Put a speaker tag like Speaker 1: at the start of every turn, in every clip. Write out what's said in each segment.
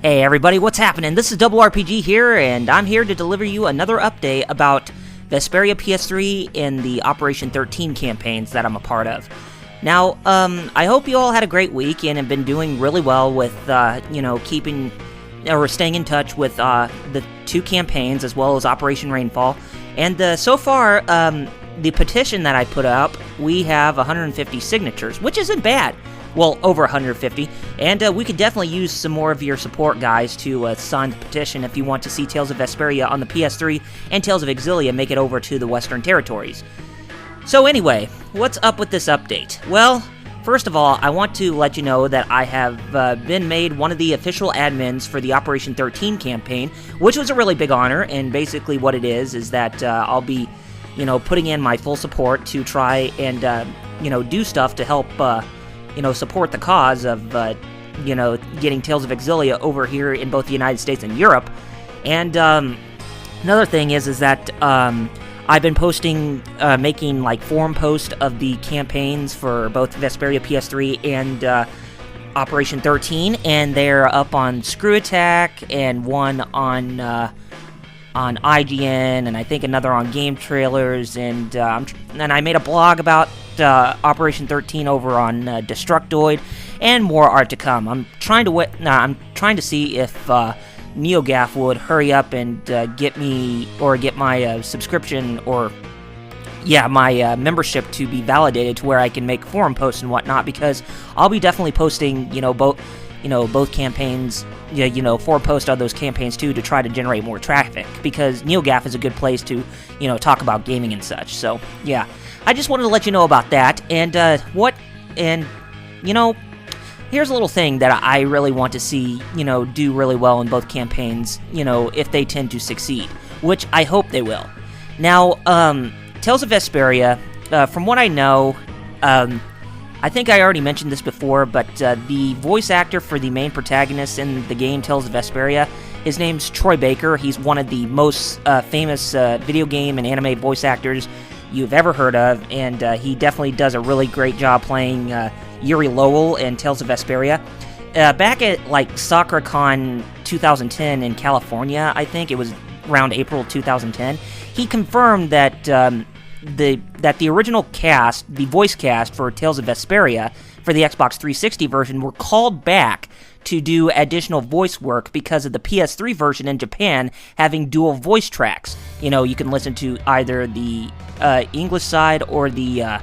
Speaker 1: Hey everybody, what's happening? This is Double RPG here, and I'm here to deliver you another update about Vesperia PS3 and the Operation 13 campaigns that I'm a part of. Now, I hope you all had a great week and have been doing really well with, keeping or staying in touch with the two campaigns as well as Operation Rainfall. And so far, the petition that I put up, we have 150 signatures, which isn't bad. Well, over 150, and we could definitely use some more of your support, guys, to sign the petition if you want to see Tales of Vesperia on the PS3 and Tales of Xillia make it over to the Western Territories. So anyway, what's up with this update? Well, first of all, I want to let you know that I have been made one of the official admins for the Operation 13 campaign, which was a really big honor, and basically what it is that I'll be, putting in my full support to try and, do stuff to help, support the cause of, getting Tales of Xillia over here in both the United States and Europe. And another thing is that I've been posting, making like forum posts of the campaigns for both Vesperia PS3 and Operation 13, and they're up on Screw Attack and one on IGN, and I think another on Game Trailers, and I made a blog about Operation 13 over on Destructoid, and more art to come. I'm trying to see if NeoGAF would hurry up and get my subscription my membership to be validated to where I can make forum posts and whatnot, because I'll be definitely posting both campaigns, forum posts on those campaigns too, to try to generate more traffic, because NeoGAF is a good place to talk about gaming and such. So yeah, I just wanted to let you know about that. And here's a little thing that I really want to see do really well in both campaigns, if they tend to succeed, which I hope they will. Now, Tales of Vesperia, from what I know, I think I already mentioned this before, but the voice actor for the main protagonist in the game Tales of Vesperia, his name's Troy Baker. He's one of the most famous video game and anime voice actors you've ever heard of, and he definitely does a really great job playing Yuri Lowell in Tales of Vesperia. Back at SakuraCon 2010 in California, I think it was around April 2010, he confirmed that the original cast, the voice cast for Tales of Vesperia for the Xbox 360 version, were called back to do additional voice work because of the PS3 version in Japan having dual voice tracks. You can listen to either the English side or the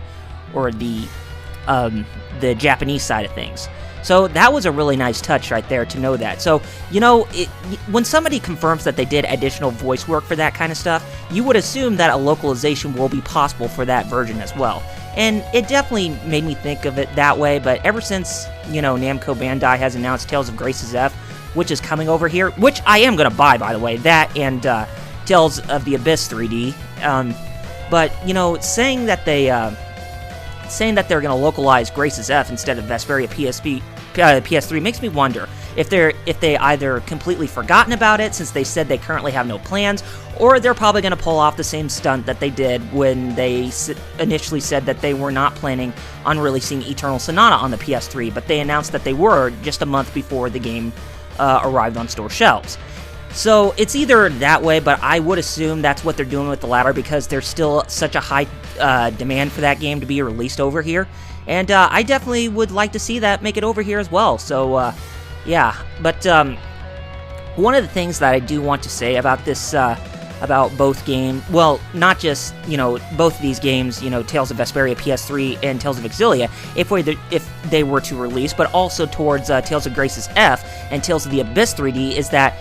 Speaker 1: Japanese side of things. So that was a really nice touch right there to know that. So, when somebody confirms that they did additional voice work for that kind of stuff, you would assume that a localization will be possible for that version as well. And it definitely made me think of it that way, but ever since, Namco Bandai has announced Tales of Graces F, which is coming over here, which I am going to buy, by the way, that and Tales of the Abyss 3D. But, saying that they're going to localize Graces F instead of Vesperia PS3 makes me wonder if they either completely forgotten about it since they said they currently have no plans, or they're probably going to pull off the same stunt that they did when they initially said that they were not planning on releasing Eternal Sonata on the PS3, but they announced that they were just a month before the game arrived on store shelves. So it's either that way, but I would assume that's what they're doing with the latter, because there's still such a high demand for that game to be released over here, and I definitely would like to see that make it over here as well. So yeah, but one of the things that I do want to say about this, about both games, well, not just both of these games, Tales of Vesperia PS3 and Tales of Xillia, if they were to release, but also towards Tales of Graces F and Tales of the Abyss 3D, is that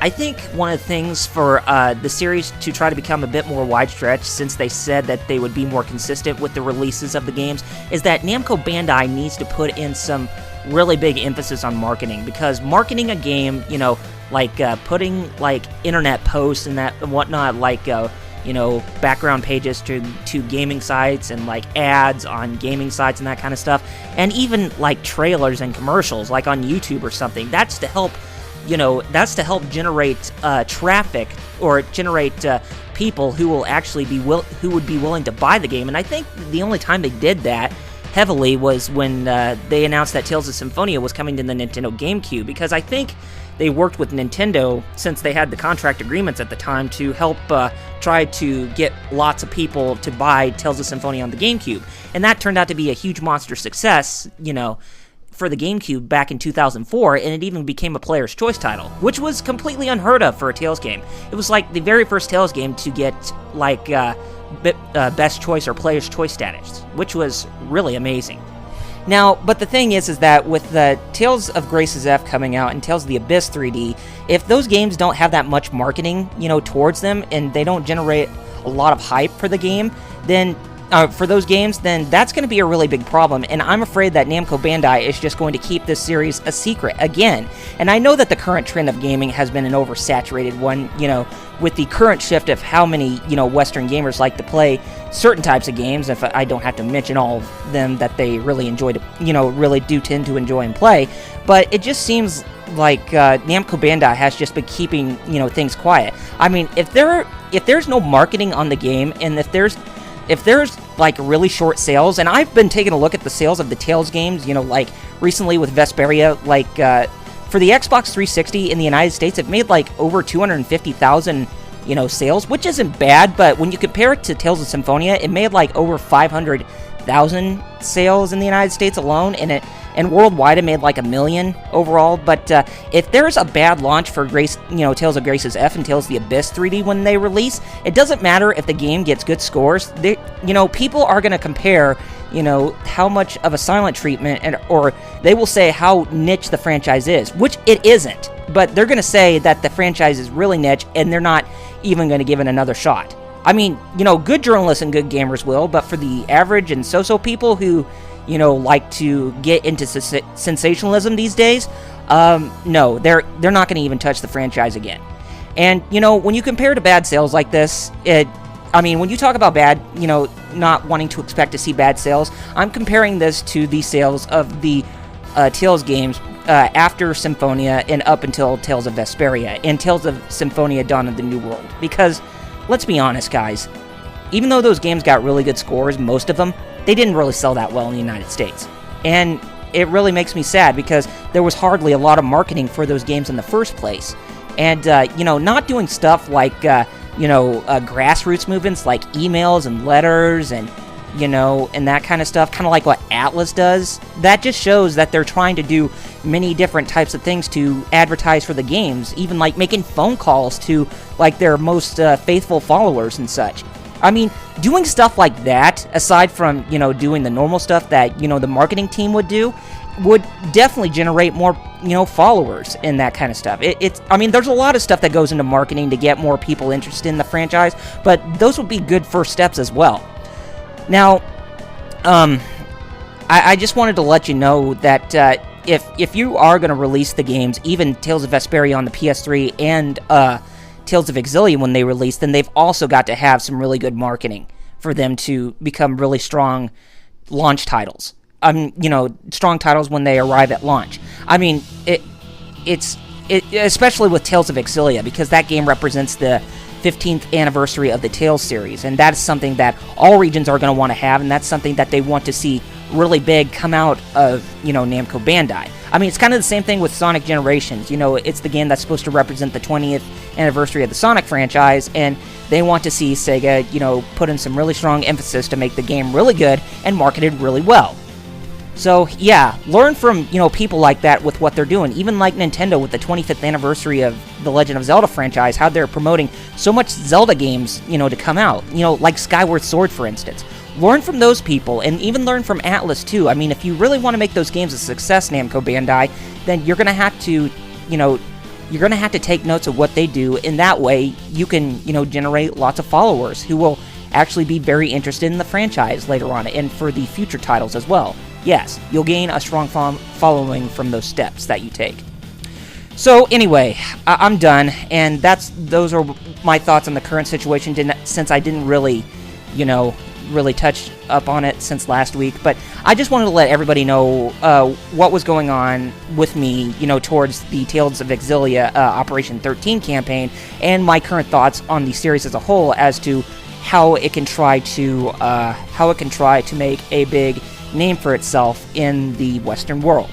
Speaker 1: I think one of the things for the series to try to become a bit more wide-stretch, since they said that they would be more consistent with the releases of the games, is that Namco Bandai needs to put in some really big emphasis on marketing, because marketing a game, putting internet posts and that and whatnot, background pages to gaming sites and ads on gaming sites and that kind of stuff, and even trailers and commercials on YouTube or something. That's to help generate traffic, or generate people who will actually who would be willing to buy the game. And I think the only time they did that heavily was when they announced that Tales of Symphonia was coming to the Nintendo GameCube, because I think they worked with Nintendo, since they had the contract agreements at the time, to help try to get lots of people to buy Tales of Symphonia on the GameCube. And that turned out to be a huge monster success, for the GameCube back in 2004, and it even became a player's choice title, which was completely unheard of for a Tales game. It was like the very first Tales game to get best choice or player's choice status, which was really amazing. Now, but the thing is that with the Tales of Graces F coming out and Tales of the Abyss 3D, if those games don't have that much marketing, towards them, and they don't generate a lot of hype for the game, then for those games, then that's going to be a really big problem, and I'm afraid that Namco Bandai is just going to keep this series a secret again. And I know that the current trend of gaming has been an oversaturated one, with the current shift of how many, Western gamers like to play certain types of games, if I don't have to mention all of them that they really enjoy to, really do tend to enjoy and play, but it just seems like Namco Bandai has just been keeping, things quiet. I mean, if there's no marketing on the game, and if there's like really short sales, and I've been taking a look at the sales of the Tales games, like recently with Vesperia, like for the Xbox 360 in the United States, it made like over 250,000 sales, which isn't bad, but when you compare it to Tales of Symphonia, it made like over 500,000 sales in the United States alone, and worldwide it made like 1 million overall. But if there's a bad launch for Tales of Graces F and Tales of the Abyss 3D when they release, it doesn't matter if the game gets good scores. People are going to compare, how much of a silent treatment, or they will say how niche the franchise is, which it isn't. But they're going to say that the franchise is really niche, and they're not even going to give it another shot. I mean, good journalists and good gamers will, but for the average and so-so people who, like to get into sensationalism these days, no, they're not going to even touch the franchise again. And, when you compare to bad sales like this, when you talk about bad, not wanting to expect to see bad sales, I'm comparing this to the sales of the Tales games after Symphonia and up until Tales of Vesperia and Tales of Symphonia Dawn of the New World. Because, let's be honest, guys, even though those games got really good scores, most of them, they didn't really sell that well in the United States. And it really makes me sad because there was hardly a lot of marketing for those games in the first place. And, not doing stuff like, grassroots movements like emails and letters and, and that kind of stuff, kind of like what Atlas does, that just shows that they're trying to do many different types of things to advertise for the games, even like making phone calls to, like, their most faithful followers and such. I mean, doing stuff like that, aside from, doing the normal stuff that, the marketing team would do, would definitely generate more, followers and that kind of stuff. There's a lot of stuff that goes into marketing to get more people interested in the franchise, but those would be good first steps as well. Now, I just wanted to let you know that if you are going to release the games, even Tales of Vesperia on the PS3 and Tales of Xillia when they release, then they've also got to have some really good marketing for them to become really strong launch titles. Strong titles when they arrive at launch. I mean, it's especially with Tales of Xillia, because that game represents the 15th anniversary of the Tales series, and that's something that all regions are going to want to have, and that's something that they want to see really big come out of, Namco Bandai. I mean, it's kind of the same thing with Sonic Generations. It's the game that's supposed to represent the 20th anniversary of the Sonic franchise, and they want to see Sega, put in some really strong emphasis to make the game really good and marketed really well. So, yeah, learn from, people like that with what they're doing. Even like Nintendo with the 25th anniversary of the Legend of Zelda franchise, how they're promoting so much Zelda games, to come out. Like Skyward Sword, for instance. Learn from those people, and even learn from Atlas, too. I mean, if you really want to make those games a success, Namco Bandai, then you're going to have to, you're going to have to take notes of what they do, and that way you can, generate lots of followers who will actually be very interested in the franchise later on, and for the future titles as well. Yes, you'll gain a strong following from those steps that you take. So anyway, I'm done, and those are my thoughts on the current situation, since I didn't really, really touch up on it since last week. But I just wanted to let everybody know what was going on with me, towards the Tales of Xillia Operation 13 campaign, and my current thoughts on the series as a whole as to how it can try to make a big name for itself in the Western world.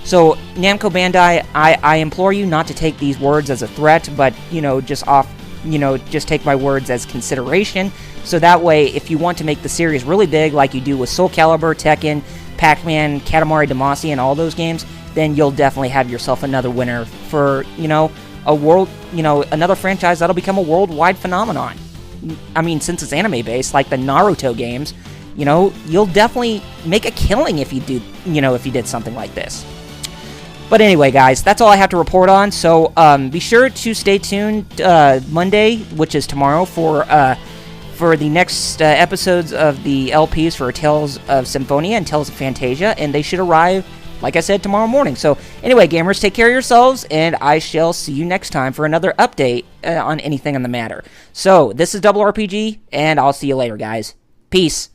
Speaker 1: So, Namco Bandai, I implore you not to take these words as a threat, but, just take my words as consideration. So that way, if you want to make the series really big, like you do with Soulcalibur, Tekken, Pac-Man, Katamari Damacy, and all those games, then you'll definitely have yourself another winner for, a world, another franchise that'll become a worldwide phenomenon. I mean, since it's anime-based, like the Naruto games, you'll definitely make a killing if you do, if you did something like this. But anyway, guys, that's all I have to report on. So be sure to stay tuned Monday, which is tomorrow, for the next episodes of the LPs for Tales of Symphonia and Tales of Fantasia, and they should arrive, like I said, tomorrow morning. So anyway, gamers, take care of yourselves, and I shall see you next time for another update on anything on the matter. So this is Double RPG, and I'll see you later, guys. Peace.